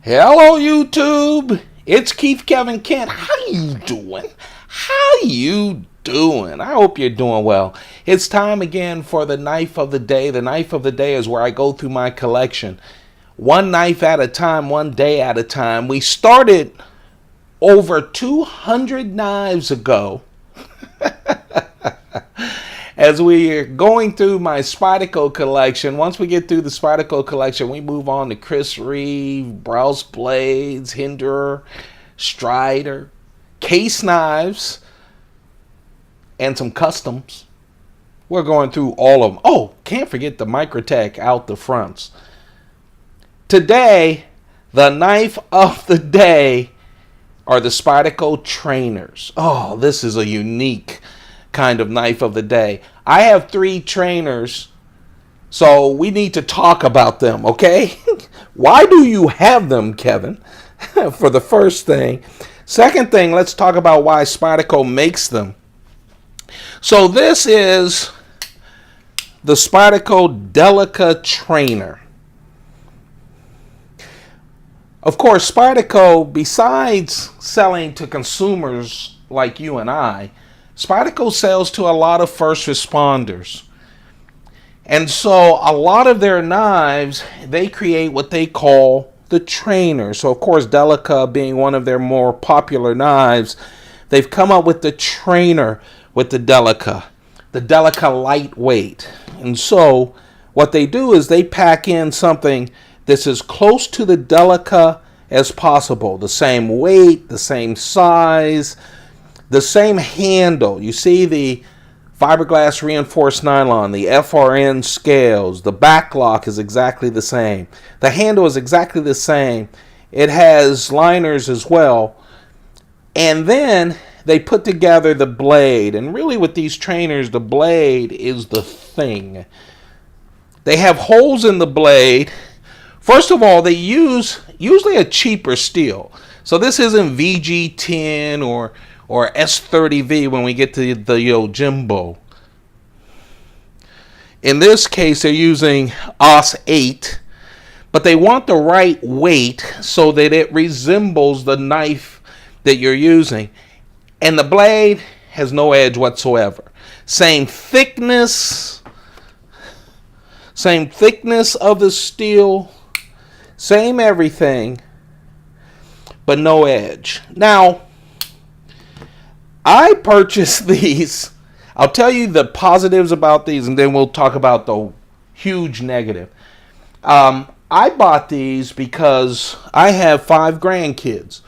Hello YouTube, it's Keith Kevin Kent. How you doing? How you doing? I hope you're doing well. It's time again for the knife of the day. The knife of the day is where I go through my collection. One knife at a time, one day at a time. We started over 200 knives ago. As we are going through my Spyderco collection, once we get through the Spyderco collection, we move on to Chris Reeve, Browse Blades, Endura, Strider, case knives, and some customs. We're going through all of them. Oh, can't forget the Microtech out the fronts. Today, the knife of the day are the Spyderco Trainers. Oh, this is a unique kind of knife of the day. I have 3 trainers, so we need to talk about them, okay? Why do you have them, Kevin? For the first thing. Second thing, let's talk about why Spyderco makes them. So this is the Spyderco Delica trainer. Of course, Spyderco, besides selling to consumers like you and I, Spyderco sells to a lot of first responders. And so a lot of their knives, they create what they call the trainer. So of course, Delica being one of their more popular knives, they've come up with the trainer with the Delica lightweight. And so what they do is they pack in something that's as close to the Delica as possible. The same weight, the same size, the same handle. You see the fiberglass reinforced nylon, the FRN scales, the back lock is exactly the same. The handle is exactly the same. It has liners as well. And then they put together the blade. And really with these trainers, the blade is the thing. They have holes in the blade. First of all, they use usually a cheaper steel. So this isn't VG10 or S30V when we get to the Yojimbo. In this case, they're using OS8, but they want the right weight so that it resembles the knife that you're using. And the blade has no edge whatsoever. Same thickness of the steel, same everything, but no edge. Now, I purchased these. I'll tell you the positives about these, and then we'll talk about the huge negative. I bought these because I have 5 grandkids,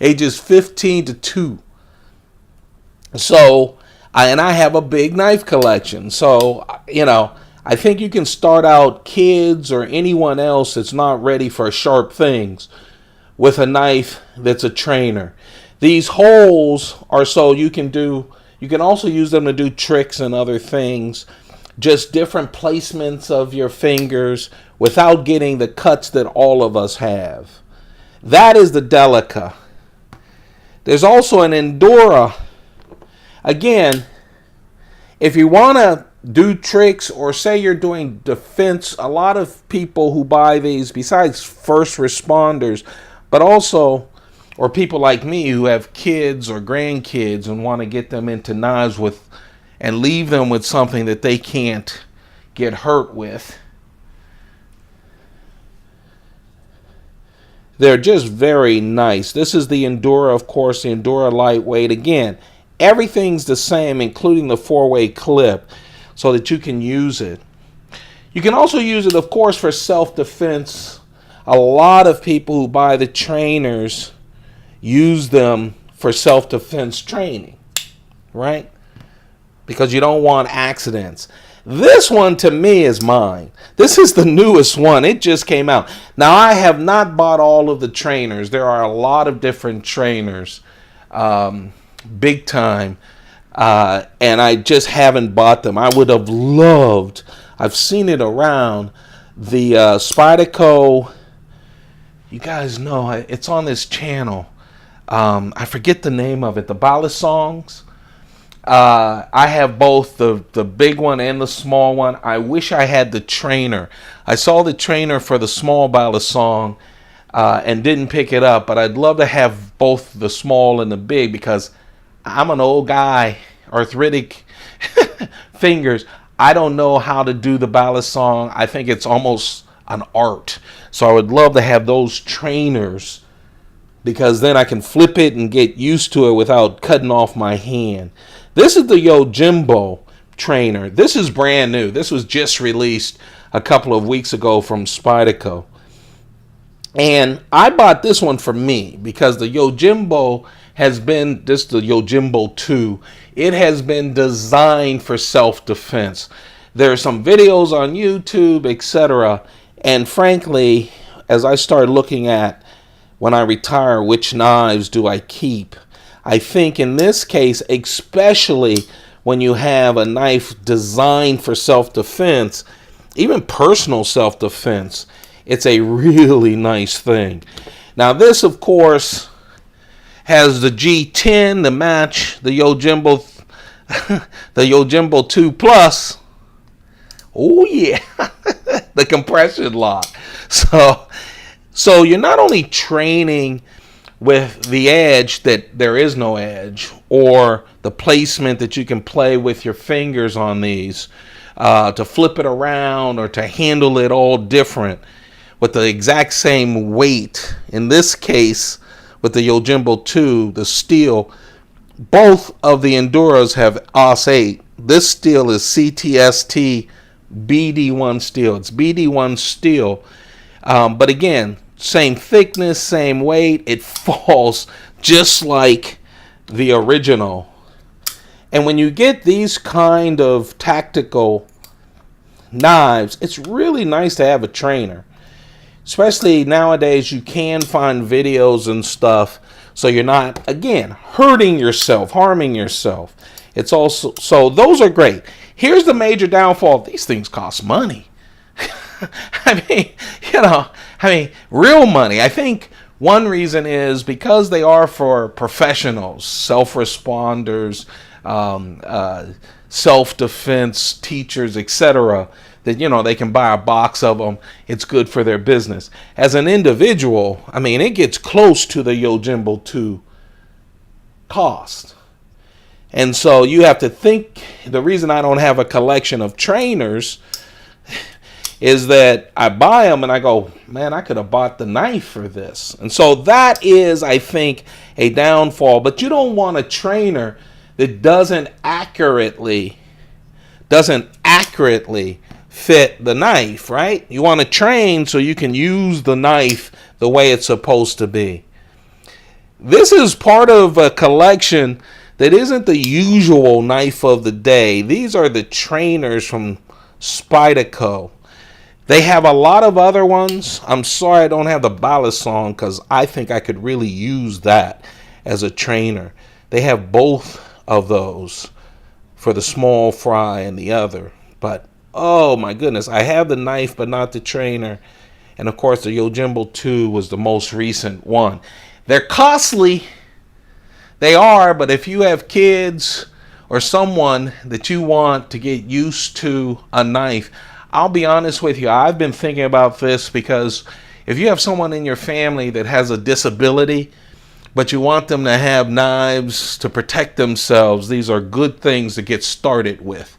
ages 15 to 2. So, and I have a big knife collection. So, you know, I think you can start out kids or anyone else that's not ready for sharp things with a knife that's a trainer. These holes are so you can also use them to do tricks and other things, just different placements of your fingers without getting the cuts that all of us have. That is the Delica. There's also an Endora. Again, if you want to do tricks or say you're doing defense, a lot of people who buy these, besides first responders, but also or people like me who have kids or grandkids and want to get them into knives with and leave them with something that they can't get hurt with. They're just very nice. This is the Endura, of course, the Endura lightweight. Again, everything's the same, including the 4-way clip, so that you can use it. You can also use it, of course, for self-defense. A lot of people who buy the trainers use them for self-defense training, right? Because you don't want accidents. This one to me is mine. This is the newest one. It just came out. Now, I have not bought all of the trainers. There are a lot of different trainers, big time, and I just haven't bought them. I would have loved, I've seen it around, the Spyderco, you guys know, it's on this channel. I forget the name of it. The ballad songs. I have both the big one and the small one. I wish I had the trainer. I saw the trainer for the small ballad song. and didn't pick it up, but I'd love to have both the small and the big because I'm an old guy, arthritic fingers. I don't know how to do the ballast song. I think it's almost an art. So I would love to have those trainers because then I can flip it and get used to it without cutting off my hand. This is the Yojimbo Trainer. This is brand new. This was just released a couple of weeks ago from Spyderco. And I bought this one for me because the Yojimbo has been, this is the Yojimbo 2. It has been designed for self-defense. There are some videos on YouTube, etc. And frankly, as I start looking at when I retire, which knives do I keep? I think in this case, especially when you have a knife designed for self-defense, even personal self-defense, it's a really nice thing. Now this, of course, has the G10 to match the Yojimbo, the Yojimbo 2 Plus. Oh yeah, the compression lock. So you're not only training with the edge that there is no edge, or the placement that you can play with your fingers on these, to flip it around or to handle it all different with the exact same weight. In this case, with the Yojimbo 2, the steel, both of the Enduras have AUS 8. This steel is CTST BD1 steel. It's BD1 steel. But again, same thickness, same weight. It falls just like the original. And when you get these kind of tactical knives, it's really nice to have a trainer. Especially nowadays, you can find videos and stuff, so you're not, again, hurting yourself, harming yourself. It's also, so those are great. Here's the major downfall. These things cost money. I mean, real money. I think one reason is because they are for professionals, self-responders, self-defense teachers, etc., that, they can buy a box of them. It's good for their business. As an individual, I mean, it gets close to the Yojimbo 2 cost. And so you have to think, the reason I don't have a collection of trainers is that I buy them and I go, man, I could have bought the knife for this. And so that is, I think, a downfall. But you don't want a trainer that doesn't accurately fit the knife, right? You want to train so you can use the knife the way it's supposed to be. This is part of a collection that isn't the usual knife of the day. These are the trainers from Spyderco. They have a lot of other ones. I'm sorry I don't have the ballast on because I think I could really use that as a trainer. They have both of those for the small fry and the other. But oh my goodness, I have the knife but not the trainer. And of course the Yojimbo 2 was the most recent one. They're costly. They are, but if you have kids or someone that you want to get used to a knife, I'll be honest with you, I've been thinking about this because if you have someone in your family that has a disability, but you want them to have knives to protect themselves, these are good things to get started with.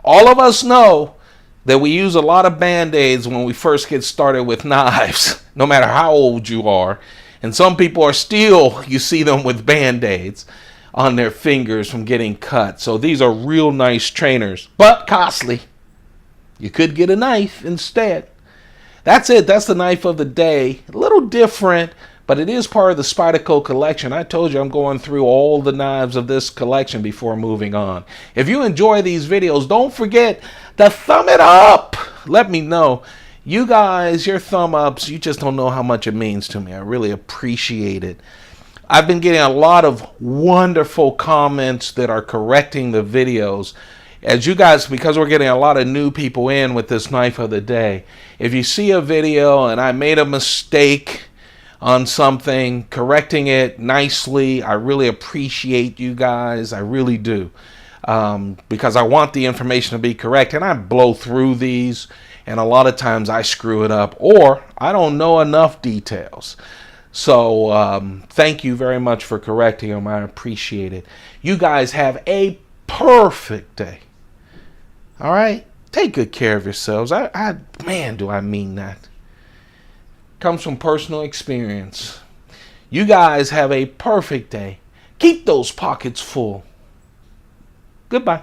All of us know that we use a lot of Band-Aids when we first get started with knives, no matter how old you are. And some people are still, you see them with Band-Aids on their fingers from getting cut. So these are real nice trainers, but costly. You could get a knife instead. That's it. That's the knife of the day. A little different, but it is part of the Spyderco collection. I told you I'm going through all the knives of this collection before moving on. If you enjoy these videos, don't forget to thumb it up. Let me know. You guys, your thumb ups, you just don't know how much it means to me. I really appreciate it. I've been getting a lot of wonderful comments that are correcting the videos. As you guys, because we're getting a lot of new people in with this knife of the day, if you see a video and I made a mistake on something, correcting it nicely, I really appreciate you guys. I really do. Because I want the information to be correct, and I blow through these And a lot of times I screw it up, or I don't know enough details. So thank you very much for correcting them. I appreciate it. You guys have a perfect day. All right? Take good care of yourselves. Man, do I mean that. Comes from personal experience. You guys have a perfect day. Keep those pockets full. Goodbye.